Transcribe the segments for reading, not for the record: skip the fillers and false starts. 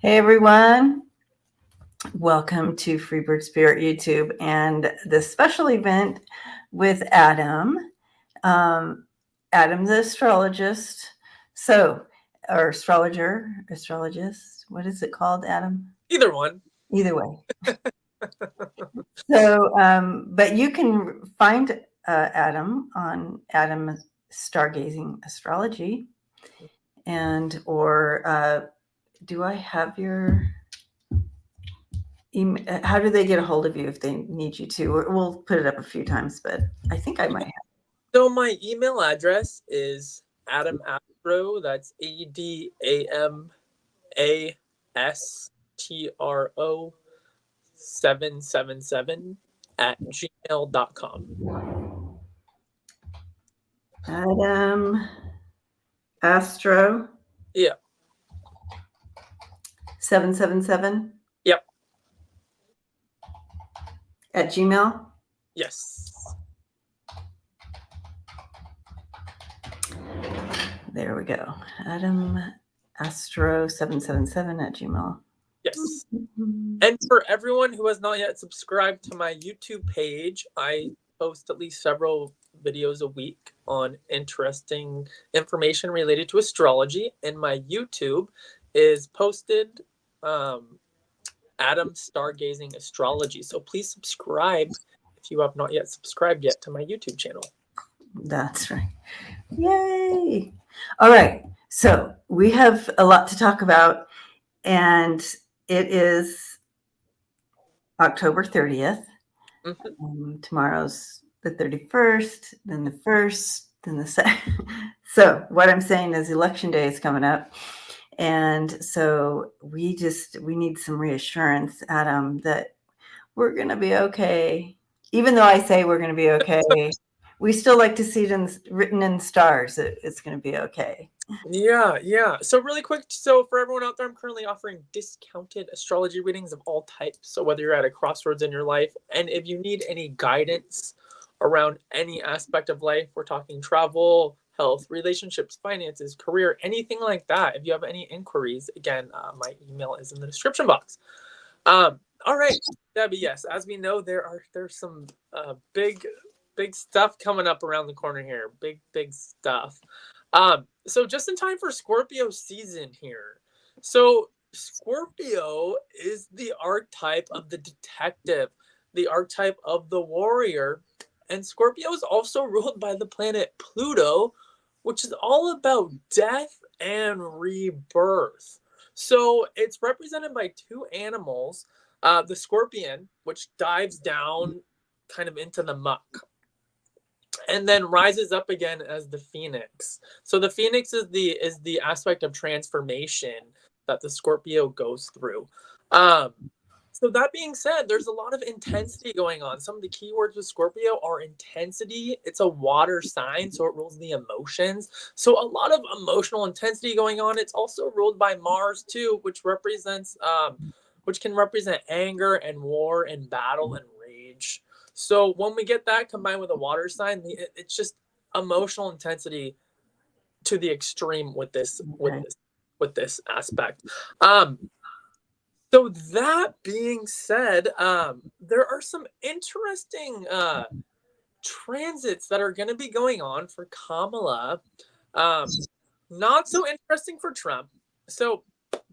Hey everyone, welcome to Freebird Spirit YouTube and this special event with Adam. Adam the astrologist. Or astrologist. What is it called, Adam? Either one. Either way. But you can find Adam on Adam Stargazing Astrology, or do I have your email? How do they get a hold of you if they need you to? We'll put it up a few times, but I think I might have. So my email address is adamastro. That's ADAMASTRO 777 @gmail.com. Adam Astro. Yeah. 777. Yep. At Gmail. Yes. There we go. Adam Astro 777 at Gmail. Yes. And for everyone who has not yet subscribed to my YouTube page, I post at least several videos a week on interesting information related to astrology, and my YouTube is posted Adam Stargazing Astrology. So please subscribe if you have not yet subscribed yet to my YouTube channel. That's right. Yay! All right. So we have a lot to talk about, and it is October 30th. Mm-hmm. Tomorrow's the 31st, then the 1st, then the 2nd. So what I'm saying is election day is coming up. And so we need some reassurance, Adam, that we're going to be okay. Even though I say we're going to be okay, we still like to see it written in stars that it's going to be okay. Yeah. So really quick, so for everyone out there, I'm currently offering discounted astrology readings of all types. So whether you're at a crossroads in your life, and if you need any guidance around any aspect of life, we're talking travel, health, relationships, finances, career, anything like that. If you have any inquiries, again, my email is in the description box. All right, Debbie. Yes, as we know, there's some big stuff coming up around the corner here. Big stuff. So just in time for Scorpio season here. So Scorpio is the archetype of the detective, the archetype of the warrior, and Scorpio is also ruled by the planet Pluto, which is all about death and rebirth. So it's represented by two animals, the scorpion, which dives down kind of into the muck, and then rises up again as the phoenix. So the phoenix is the aspect of transformation that the Scorpio goes through. So that being said, there's a lot of intensity going on. Some of the keywords with Scorpio are intensity. It's a water sign, so it rules the emotions. So a lot of emotional intensity going on. It's also ruled by Mars too, which can represent anger and war and battle and rage. So when we get that combined with a water sign, it's just emotional intensity to the extreme with this aspect. So that being said, there are some interesting transits that are going to be going on for Kamala. Not so interesting for Trump. So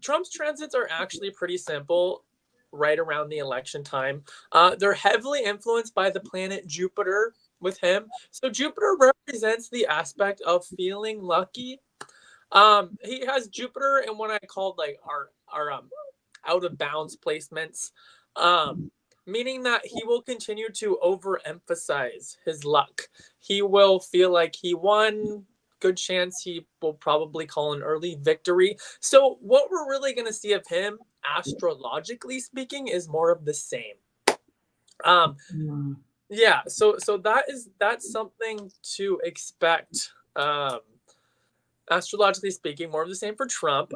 Trump's transits are actually pretty simple right around the election time. They're heavily influenced by the planet Jupiter with him. So Jupiter represents the aspect of feeling lucky. He has Jupiter in what I called like our out of bounds placements, meaning that he will continue to overemphasize his luck. He will feel like he won. Good chance he will probably call an early victory. So what we're really going to see of him, astrologically speaking, is more of the same. Yeah, so that's something to expect. Astrologically speaking, more of the same for Trump.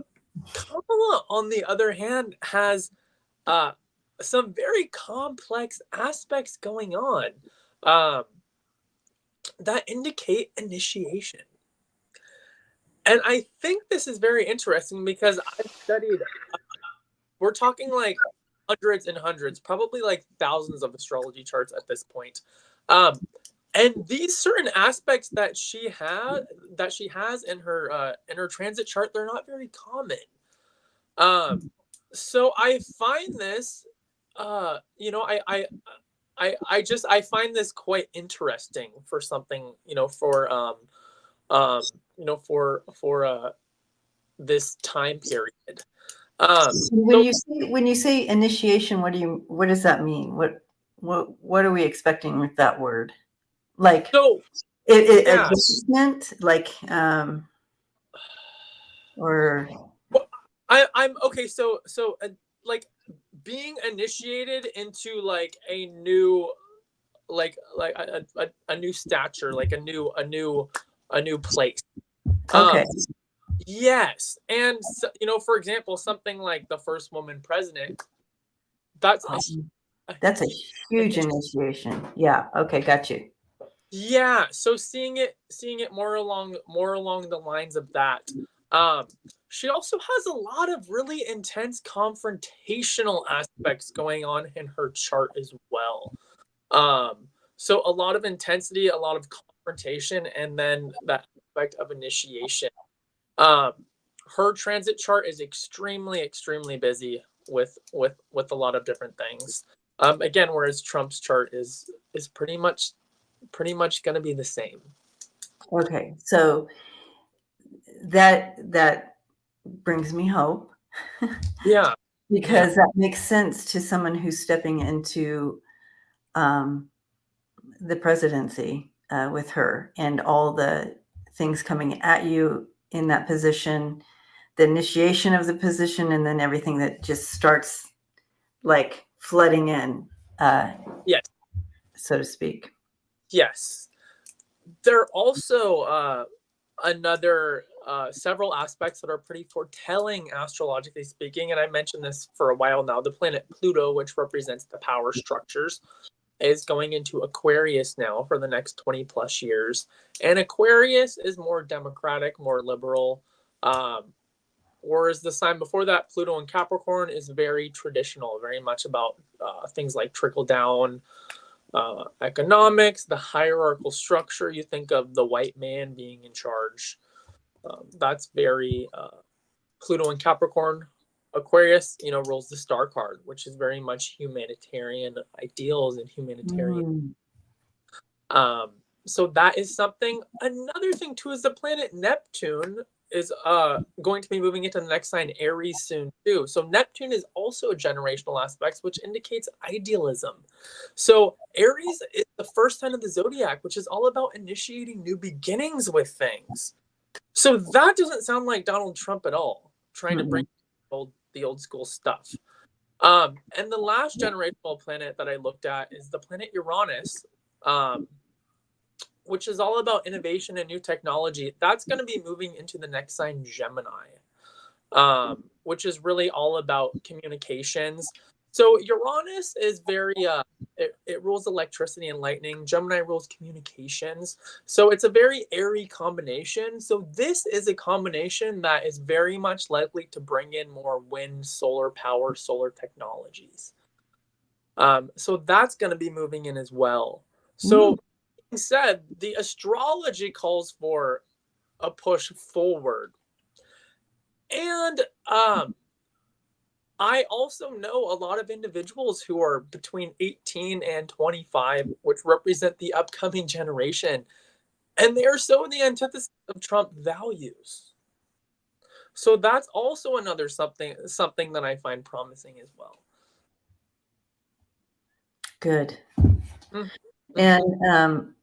Kamala, on the other hand, has some very complex aspects going on that indicate initiation. And I think this is very interesting because I've studied we're talking like hundreds and hundreds, probably like thousands of astrology charts at this point. And these certain aspects that she has in her transit chart, they're not very common. So I find this, you know, I find this quite interesting for something, you know, you know, for this time period. When So you say initiation, what does that mean? What are we expecting with that word? Like so yeah. adjustment, like or Well, I'm okay. So like being initiated into like a new like a new stature, like a new place. okay. Yes, and so, you know, for example, something like the first woman president. That's That's a huge huge initiative. initiation. Yeah. Okay. Got you. Yeah, so seeing it more along the lines of that. Um, she also has a lot of really intense confrontational aspects going on in her chart as well. So a lot of intensity, a lot of confrontation, and then that aspect of initiation. Um, Her transit chart is extremely busy with a lot of different things. Again, whereas Trump's chart is pretty much going to be the same. Okay. So that brings me hope. Yeah. Because that makes sense to someone who's stepping into the presidency with her and all the things coming at you in that position, the initiation of the position, and then everything that just starts like flooding in, Yes. so to speak. Yes. There are also another several aspects that are pretty foretelling astrologically speaking, and I mentioned this for a while now. The planet Pluto, which represents the power structures, is going into Aquarius now for the next 20 plus years. And Aquarius is more democratic, more liberal. Whereas the sign before that, Pluto in Capricorn, is very traditional, very much about things like trickle down economics, the hierarchical structure. You think of the white man being in charge. That's very Pluto in Capricorn. Aquarius, you know, rules the star card, which is very much humanitarian ideals and humanitarian. So that is something. Another thing too is the planet Neptune is going to be moving into the next sign Aries soon too. So Neptune is also a generational aspect, which indicates idealism. So Aries is the first sign of the zodiac, which is all about initiating new beginnings with things. So that doesn't sound like Donald Trump at all, trying to bring the old school stuff. And the last generational planet that I looked at is the planet Uranus, which is all about innovation and new technology. That's going to be moving into the next sign Gemini, which is really all about communications. So Uranus is very it rules electricity and lightning. Gemini rules communications. So it's a very airy combination. So this is a combination that is very much likely to bring in more wind, solar power, solar technologies. So that's going to be moving in as well. So being said, the astrology calls for a push forward. And I also know a lot of individuals who are between 18 and 25, which represent the upcoming generation. And they are so the antithesis of Trump values. So that's also another something that I find promising as well. Good. Mm-hmm. And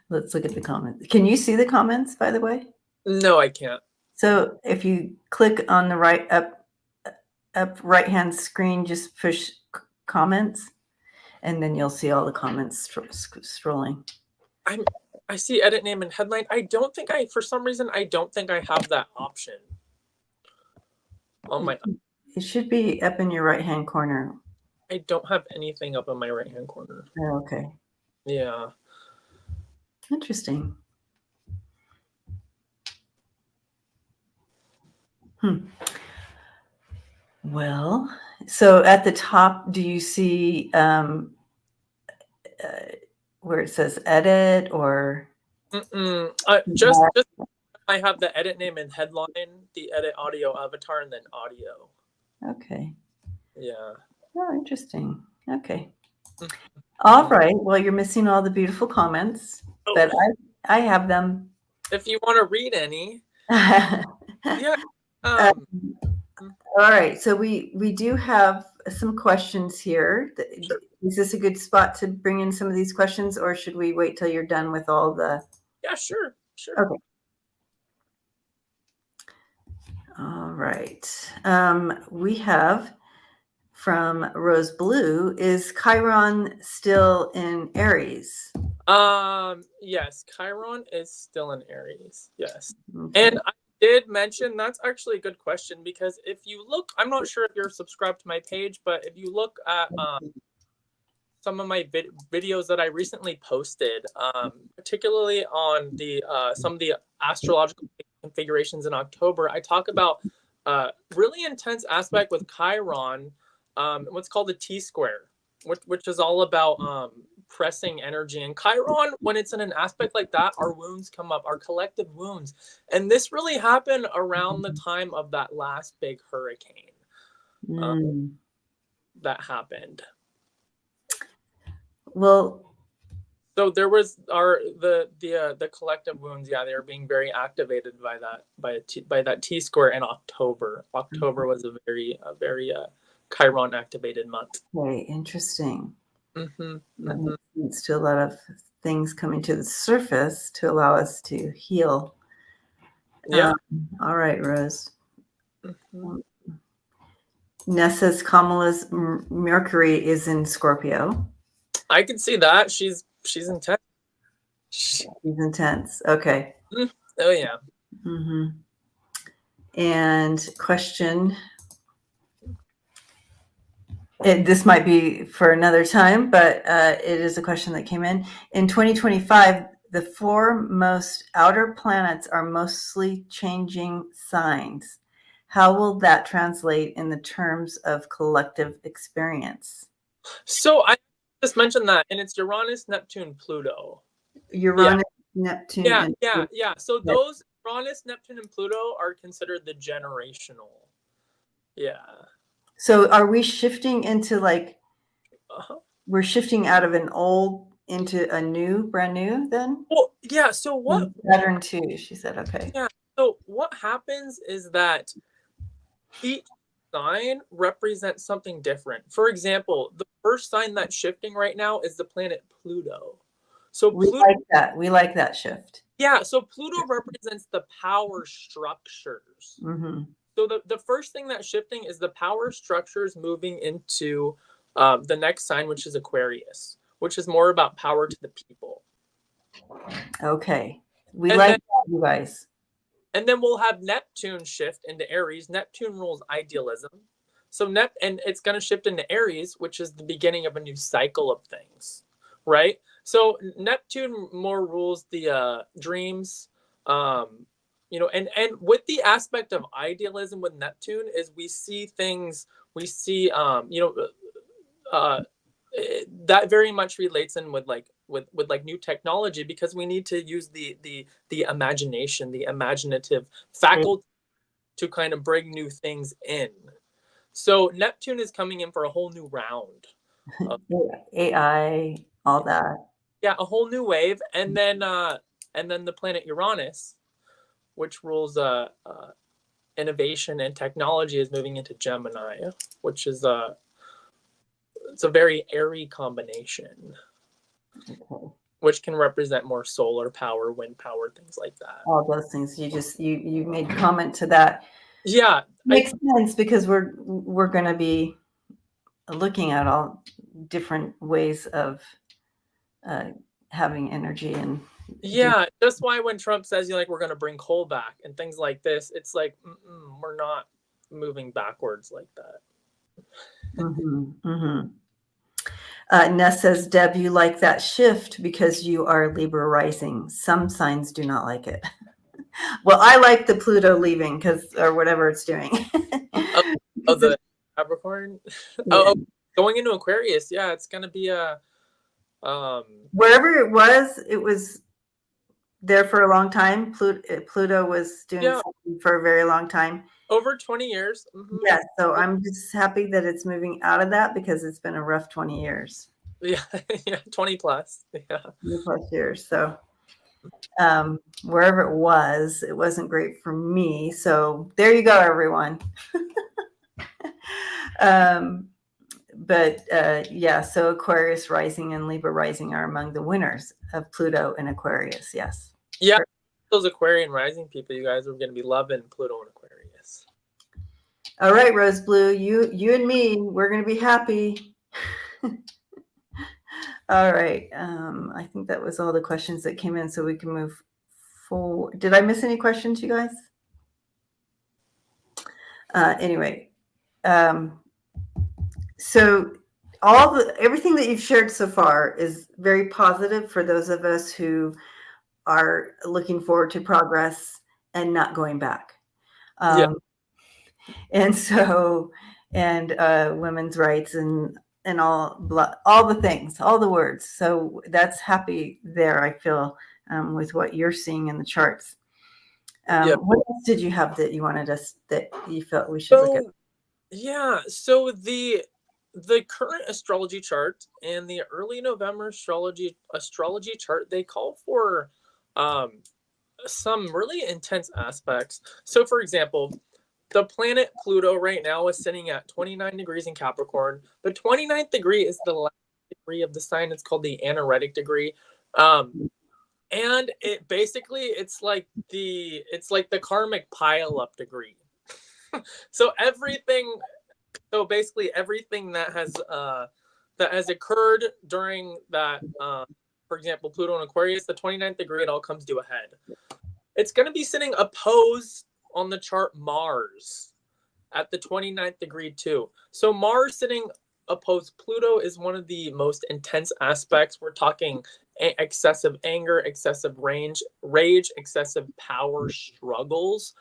let's look at the comments. Can you see the comments, by the way? No, I can't. So if you click on the up right hand screen, just push comments, and then you'll see all the comments scrolling. I see edit name and headline. For some reason, I don't think I have that option on my. It should be up in your right hand corner. I don't have anything up in my right hand corner. Oh, okay. Yeah. Interesting. Well, so at the top, do you see where it says edit or? Just I have the edit name and headline, the edit audio avatar, and then audio. Okay. Yeah. Oh, interesting. Okay. Mhm. All right. Well, you're missing all the beautiful comments, but Oh, I have them. if you want to read any, yeah. All right. So we do have some questions here. Sure. Is this a good spot to bring in some of these questions, or should we wait till you're done with all the? Yeah, sure. Okay. All right. We have from Rose Blue, is Chiron still in Aries? Yes, Chiron is still in Aries. Yes. Okay. And I did mention that's actually a good question because if you look, I'm not sure if you're subscribed to my page, but if you look at some of my videos that I recently posted, particularly on the some of the astrological configurations in October, I talk about really intense aspect with Chiron, what's called the T square, which is all about pressing energy. And Chiron, when it's in an aspect like that, our wounds come up, our collective wounds. And this really happened around the time of that last big hurricane that happened. Well, so there was the collective wounds. Yeah, they were being very activated by that T square in October. October was a very Chiron activated month. very interesting. Mm-hmm. That makes sense to a lot of things coming to the surface to allow us to heal. Yeah. All right, Rose. Mm-hmm. Nessa's Kamala's Mercury is in Scorpio. I can see that. She's intense. She's intense. Okay. Oh yeah. Mm-hmm. And question. This might be for another time, but it is a question that came in. In 2025, the four most outer planets are mostly changing signs. How will that translate in the terms of collective experience? So I just mentioned that, and it's Uranus, Neptune, Pluto. Uranus, Neptune, and yeah. So those Uranus, Neptune, and Pluto are considered the generational. Yeah. So are we shifting into we're shifting out of an old into a new, brand new then? Well, yeah. So what? Saturn too, she said. Okay. Yeah. So what happens is that each sign represents something different. For example, the first sign that's shifting right now is the planet Pluto. So we like that shift. Yeah. So Pluto represents the power structures. Mm-hmm. So the first thing that's shifting is the power structures moving into the next sign, which is Aquarius, which is more about power to the people. Okay. We like that, you guys. And then we'll have Neptune shift into Aries. Neptune rules idealism. So and it's going to shift into Aries, which is the beginning of a new cycle of things, right? So Neptune more rules the dreams, and with the aspect of idealism with Neptune is we see things, we see, that very much relates in with like new technology, because we need to use the imagination, the imaginative faculty to kind of bring new things in. So Neptune is coming in for a whole new round. AI, all that. Yeah, a whole new wave, and then the planet Uranus, which rules innovation and technology, is moving into Gemini, which is it's a very airy combination, which can represent more solar power, wind power, things like that. All those things. You made comment to that. Yeah, makes sense, because we're going to be looking at all different ways of having energy and. Yeah, that's why when Trump says we're going to bring coal back and things like this, it's like we're not moving backwards like that. Mm-hmm, mm-hmm. Ness says, Deb, you like that shift because you are Libra rising. Some signs do not like it. Well, I like the Pluto leaving or whatever it's doing. Capricorn. Yeah. Going into Aquarius. Yeah, it's gonna be a Wherever it was there for a long time. Pluto was doing something for a very long time. Over 20 years. Mm-hmm. Yeah, so I'm just happy that it's moving out of that because it's been a rough 20 years. Yeah, 20 plus. Yeah. 20 plus years. So wherever it wasn't great for me. So there you go, everyone. But yeah, so Aquarius rising and Libra rising are among the winners of Pluto and Aquarius. Yes. Yeah, those Aquarian rising people, you guys are going to be loving Pluto and Aquarius. All right, Rose Blue, you and me, we're going to be happy. All right. I think that was all the questions that came in, so we can move forward. Did I miss any questions, you guys? Anyway, so everything that you've shared so far is very positive for those of us who are looking forward to progress and not going back. And so, and women's rights and all the things, all the words. So that's happy there, I feel, with what you're seeing in the charts. What else did you have that you wanted us, that you felt we should look at? Yeah, so the current astrology chart and the early November astrology chart, they call for some really intense aspects. So for example, the planet Pluto right now is sitting at 29 degrees in Capricorn. The 29th degree is the last degree of the sign. It's called the anaretic degree. And it basically it's like the karmic pile up degree. So basically everything that has occurred during that, for example, Pluto and Aquarius, the 29th degree, it all comes to a head. It's going to be sitting opposed on the chart Mars at the 29th degree too. So Mars sitting opposed Pluto is one of the most intense aspects. We're talking excessive anger, excessive rage, excessive power struggles.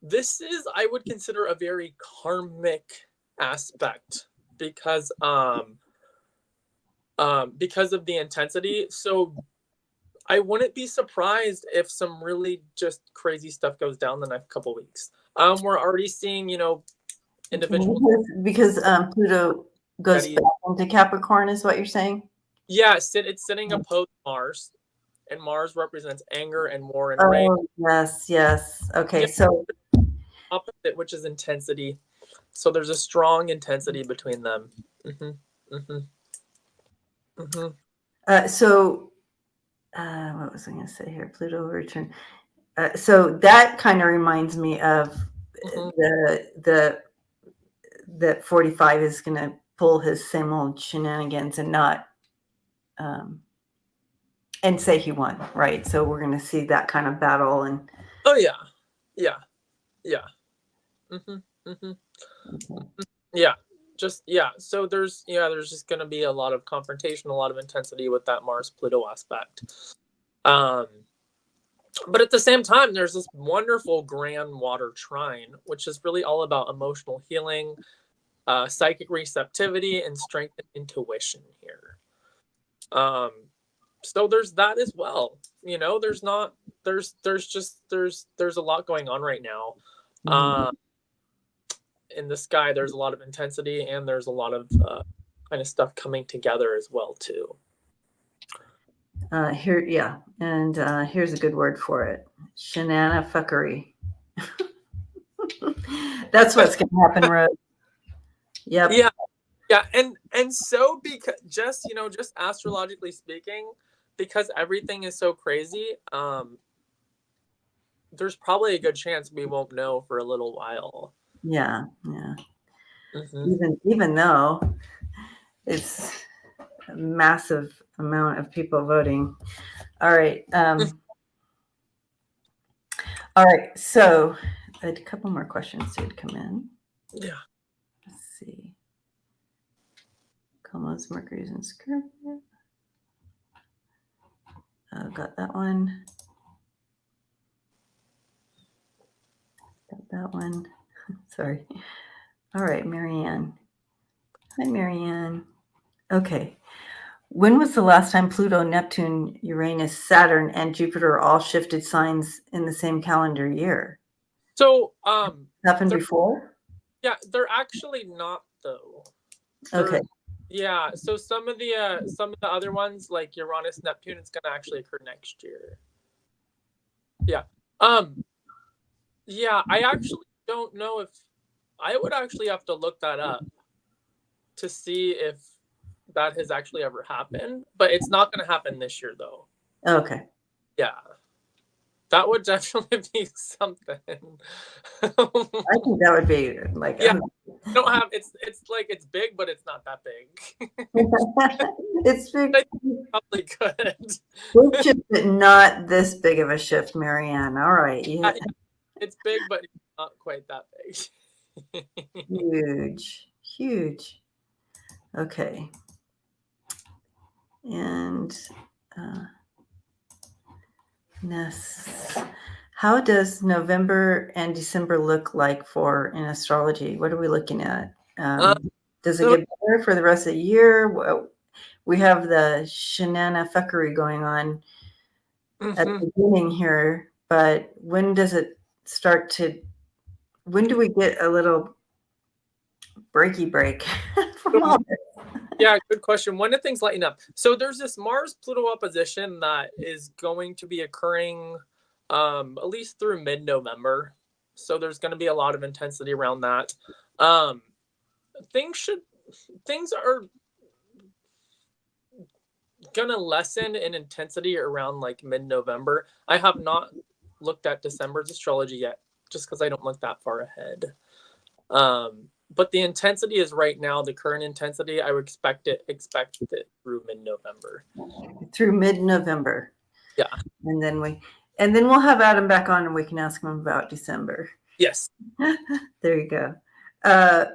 This is, I would consider, a very karmic aspect because of the intensity. So I wouldn't be surprised if some really just crazy stuff goes down the next couple weeks. We're already seeing, individuals because Pluto goes back into Capricorn, is what you're saying? Yes, it's sitting opposed Mars, and Mars represents anger and war and rage. Yes. Okay, so opposite, which is intensity. So there's a strong intensity between them. So what was I going to say here? Pluto return. So that kind of reminds me of that 45 is going to pull his same old shenanigans and not and say he won, right? So we're going to see that kind of battle and So there's just going to be a lot of confrontation, a lot of intensity with that Mars Pluto aspect. But at the same time, there's this wonderful grand water trine, which is really all about emotional healing, psychic receptivity, and strength and intuition here. So there's that as well. There's a lot going on right now. In the sky, there's a lot of intensity, and there's a lot of kind of stuff coming together as well too. Here's a good word for it: shenanifuckery. That's what's going to happen, Rose. Yep. Yeah, and so because just astrologically speaking, because everything is so crazy, there's probably a good chance we won't know for a little while. Yeah. Even though it's a massive amount of people voting. All right. All right. So I had a couple more questions did come in. Yeah. Let's see. Como's Mercury's in Scorpio. Got that one. Got that one. Sorry. All right, Marianne. Hi, Marianne. Okay. When was the last time Pluto, Neptune, Uranus, Saturn, and Jupiter all shifted signs in the same calendar year? So, Happened before? yeah, they're actually not though. Okay. Yeah, so some of the other ones like Uranus, Neptune, it's gonna actually occur next year. Yeah. Yeah, I actually don't know if I would actually have to look that up to see if that has actually ever happened, but it's not gonna happen this year though. Okay. Yeah. That would definitely be something. I think that would be like, Yeah, don't have it's like it's big, but it's not that big. it's big. Probably good. Big shift, but not this big of a shift, Marianne. All right. Yeah. It's big, but it's not quite that big. Huge. Huge. Okay. And Ness. How does November and December look like for in astrology? What are we looking at? Does it So get better for the rest of the year? We have the shenanifuckery going on at the beginning here, but when does it start to? When do we get a little breaky break from all this? yeah, good question. When do things lighten up? So there's this Mars Pluto opposition that is going to be occurring at least through mid-November. So there's going to be a lot of intensity around that. Um, things are gonna lessen in intensity around like mid-November. I have not looked at December's astrology yet, just because I don't look that far ahead. But the intensity is right now, the current intensity, I would expect it through mid-November. Through mid-November. Yeah. And then we'll have Adam back on and we can ask him about December. Yes. There you go. So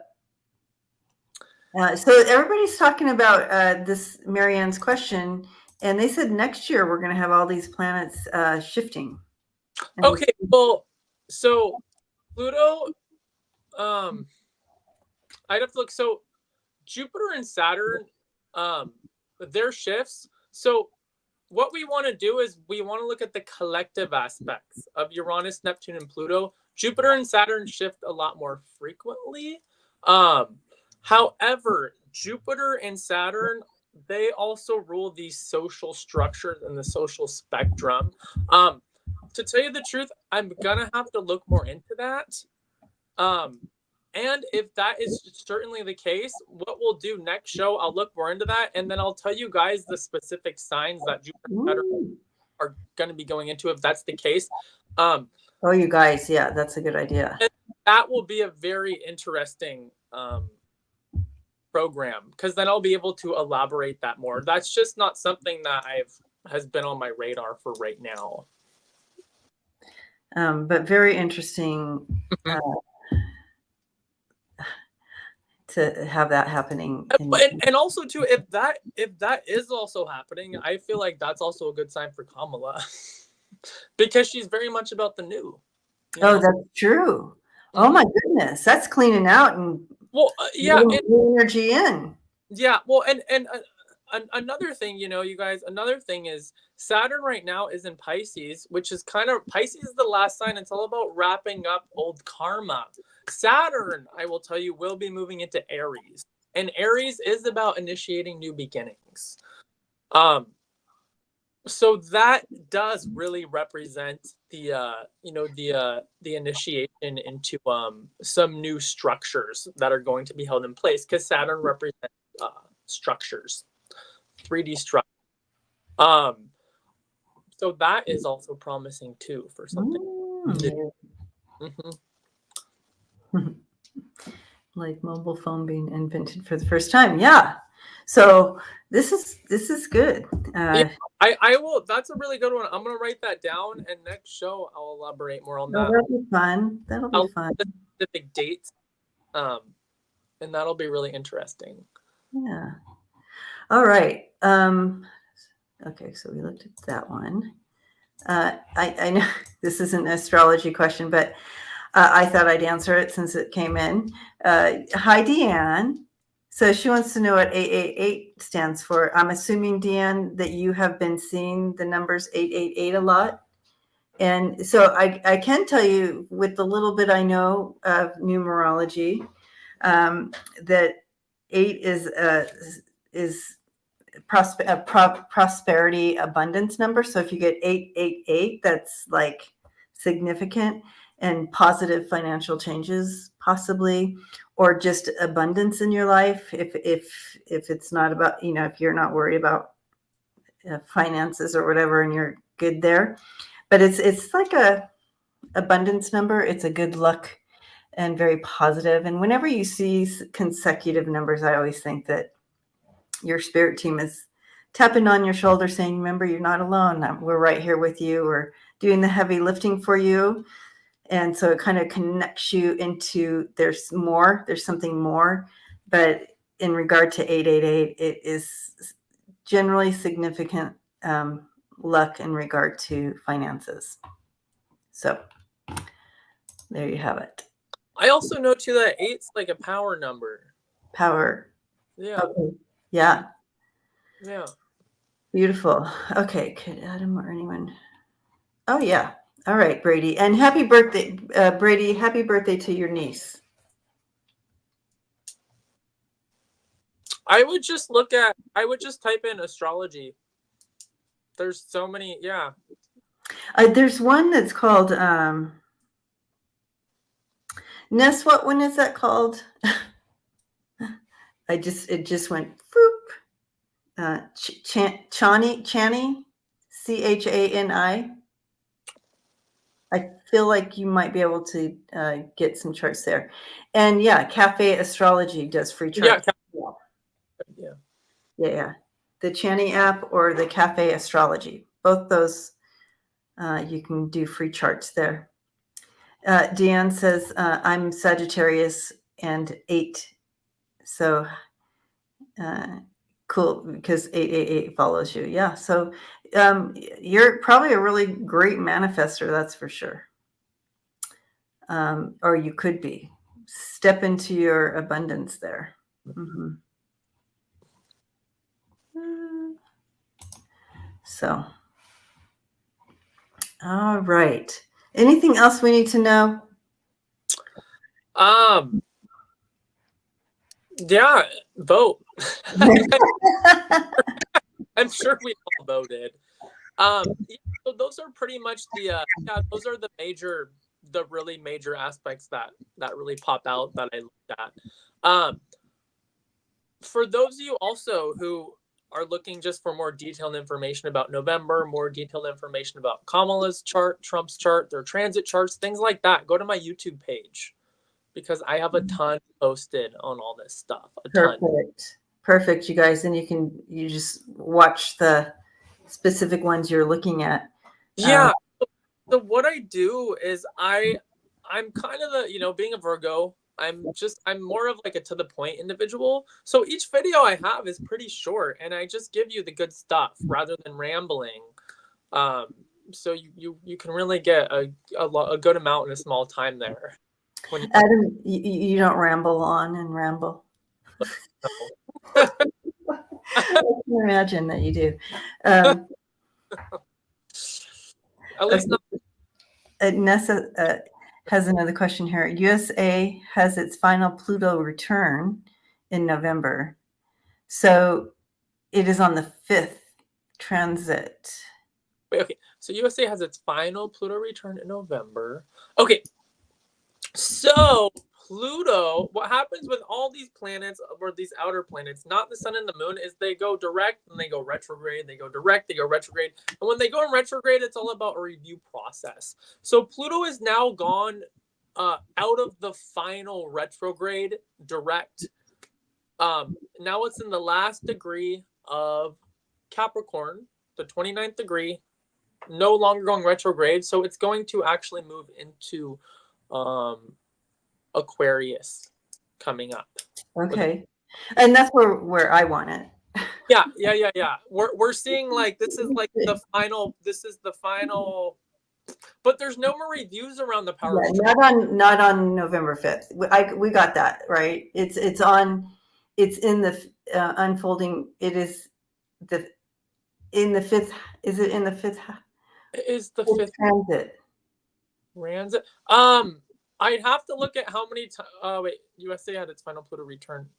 everybody's talking about this Marianne's question, and they said next year we're going to have all these planets shifting. Okay, well, so Pluto, I'd have to look. So Jupiter and Saturn, their shifts. So what we want to do is we want to look at the collective aspects of Uranus, Neptune, and Pluto. Jupiter and Saturn shift a lot more frequently. However, Jupiter and Saturn, they also rule these social structures and the social spectrum. To tell you the truth, I'm gonna have to look more into that. And if that is certainly the case, what we'll do next show, I'll look more into that, and then I'll tell you guys the specific signs that Jupiter and Saturn are going to be going into if that's the case. Oh, you guys, yeah, that's a good idea. That will be a very interesting program, because then I'll be able to elaborate that more. That's just not something that has been on my radar for right now. But very interesting. To have that happening, and also too, if that is also happening, I feel like that's also a good sign for Kamala, because she's very much about the new. Oh, that's true. Oh my goodness, that's cleaning out and energy in. Yeah, well, and another thing, you guys, another thing is Saturn right now is in Pisces, which is Pisces is the last sign. It's all about wrapping up old karma. Saturn, I will tell you, will be moving into Aries, and Aries is about initiating new beginnings. So that does really represent the initiation into some new structures that are going to be held in place, because Saturn represents structures, 3D structure. So that is also promising too for something new. Like mobile phone being invented for the first time. Yeah. So this is good. I will. That's a really good one. I'm gonna write that down, and next show I'll elaborate more on that. That'll be fun. That'll be fun. Specific dates, and that'll be really interesting. Yeah. All right. Okay, so we looked at that one. I know this is an astrology question, but I thought I'd answer it since it came in. Hi, Deanne. So she wants to know what 888 stands for. I'm assuming, Deanne, that you have been seeing the numbers 888 a lot. And so I can tell you, with the little bit I know of numerology, that 8 is prosperity abundance number. So if you get 888, that's like significant and positive financial changes, possibly, or just abundance in your life. If it's not about, if you're not worried about finances or whatever, and you're good there. But it's like a abundance number. It's a good luck and very positive. And whenever you see consecutive numbers, I always think that your spirit team is tapping on your shoulder saying, remember, you're not alone. We're right here with you. We're doing the heavy lifting for you. And so it kind of connects you into there's something more. But in regard to 888, it is generally significant luck in regard to finances. So there you have it. I also know too that 8's like a power number. Power. Yeah. Okay. Yeah. Yeah. Beautiful. Okay. Could Adam or anyone? Oh, yeah. All right, Brady. And happy birthday, Brady. Happy birthday to your niece. I would just type in astrology. There's so many. Yeah. There's one that's called Ness. What one is that called? It just went boop. Chani, Chani, Chani. I feel like you might be able to get some charts there. And yeah, Cafe Astrology does free charts. Yeah. The Chani app or the Cafe Astrology. Both those, you can do free charts there. Deanne says, I'm Sagittarius and 8. So cool, because 888 follows you. Yeah. So you're probably a really great manifester, that's for sure. Or you could be. Step into your abundance there. Mm-hmm. So, all right. Anything else we need to know? Yeah, vote. I'm sure we all voted. So those are pretty much those are the really major aspects that really pop out that I looked at. For those of you also who are looking just for more detailed information about November, more detailed information about Kamala's chart, Trump's chart, their transit charts, things like that, go to my YouTube page because I have a ton posted on all this stuff. Perfect, you guys. And you just watch the specific ones you're looking at. Yeah. So what I do is I'm kind of being a Virgo, I'm more of like a to the point individual. So each video I have is pretty short and I just give you the good stuff rather than rambling. So you can really get a good amount in a small time there. Adam, you don't ramble on and ramble. I can imagine that you do. At least Nessa has another question here. USA has its final Pluto return in November. So it is on the 5th transit. Wait, okay. So USA has its final Pluto return in November. Okay. So Pluto, what happens with all these planets or these outer planets, not the sun and the moon, is they go direct and they go retrograde. They go direct, they go retrograde. And when they go in retrograde, it's all about a review process. So Pluto is now gone out of the final retrograde direct. Now it's in the last degree of Capricorn, the 29th degree, no longer going retrograde. So it's going to actually move into Aquarius coming up. Okay. And that's where I want it. Yeah. We're seeing like this is the final But there's no more reviews around the power Yeah, structure. not on November 5th. We got that right. It's in the unfolding. It is the in the fifth. Is it in the fifth It is the fifth transit? transit. I'd have to look at how many times. Wait, USA had its final Pluto return.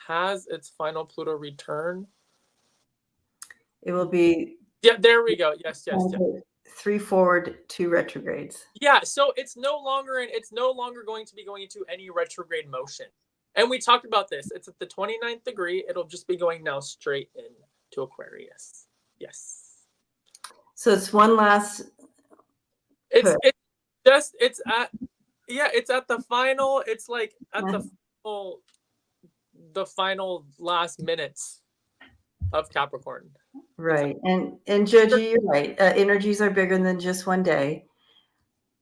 Has its final Pluto return? It will be. Yeah, there we go. Yes. 3 forward, 2 retrogrades. Yeah, so it's no longer going to be going into any retrograde motion. And we talked about this. It's at the 29th degree. It'll just be going now straight into Aquarius. Yes. So it's one last. It's at the final. It's like at the final last minutes of Capricorn. Right. And Joji, you're right. Energies are bigger than just one day.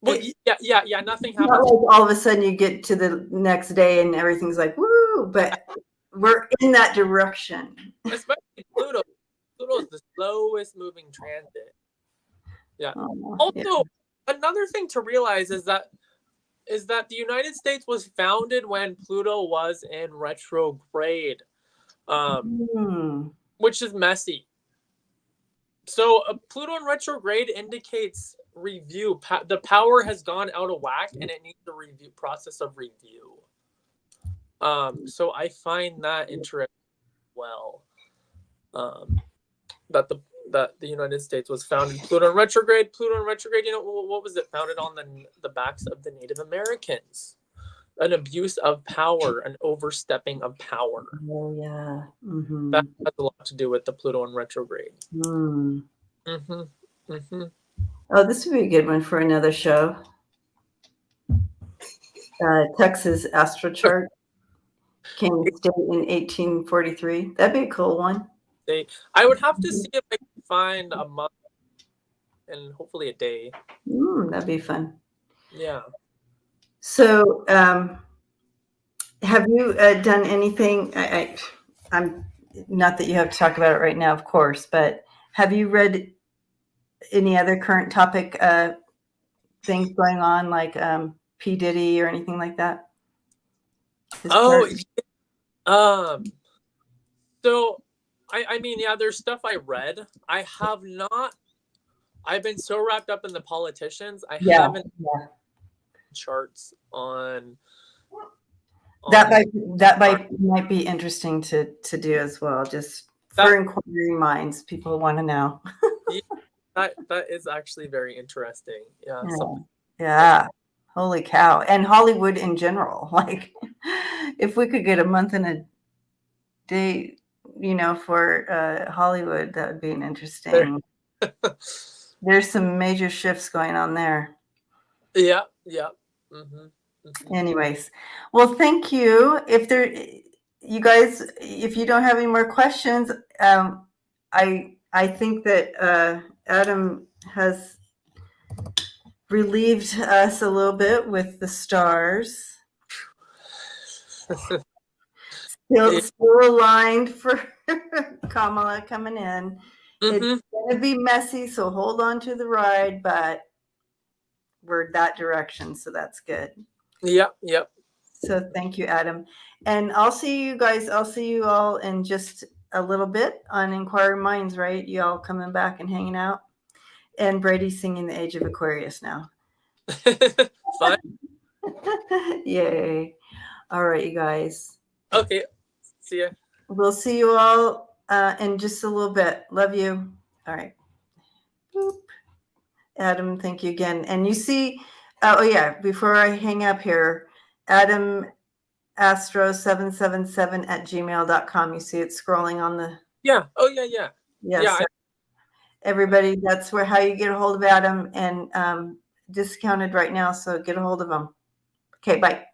Well, yeah. Nothing happens. Not like all of a sudden you get to the next day and everything's like, woo, but we're in that direction. Especially Pluto. Pluto is the slowest moving transit. Yeah. Also, another thing to realize is that the United States was founded when Pluto was in retrograde, which is messy. So Pluto in retrograde indicates review. The power has gone out of whack, and it needs a process of review. So I find that interesting. Well, that the United States was founded Pluto in retrograde. You know, what was it founded on? The backs of the Native Americans. An abuse of power, an overstepping of power. Oh yeah. Mm-hmm. That has a lot to do with the Pluto in retrograde. Oh, this would be a good one for another show. Texas astro chart came to state in 1843. That'd be a cool one. I would have to see if I can find a month and hopefully a day. That'd be fun. Yeah. So, have you done anything? I'm not that you have to talk about it right now, of course, but have you read any other current topic things going on, like P. Diddy or anything like that? So I mean, yeah, there's stuff I read. I have not. I've been so wrapped up in the politicians. I haven't charts on. That might be interesting to do as well, just for inquiring minds. People want to know. Yeah, that is actually very interesting. Yeah. Yeah. Holy cow. And Hollywood in general. Like, if we could get a month and a day, for Hollywood, that would be an interesting. There's some major shifts going on there. Yeah. Anyways, well, thank you. You guys, if you don't have any more questions, I think that Adam has relieved us a little bit with the stars. Still aligned for Kamala coming in. It's going to be messy, so hold on to the ride, but we're that direction, so that's good. Yep. So thank you, Adam. And I'll see you guys. I'll see you all in just a little bit on Inquiring Minds, right? You all coming back and hanging out. And Brady's singing The Age of Aquarius now. Fun. Yay. All right, you guys. Okay. See ya. We'll see you all in just a little bit. Love you. All right. Boop. Adam, thank you again. And you see, before I hang up here, Adam Astro777@gmail.com. You see it scrolling on the. Yeah. Oh, yeah. Yes. Yeah, everybody, that's how you get a hold of Adam, and discounted right now. So get a hold of him. Okay, bye.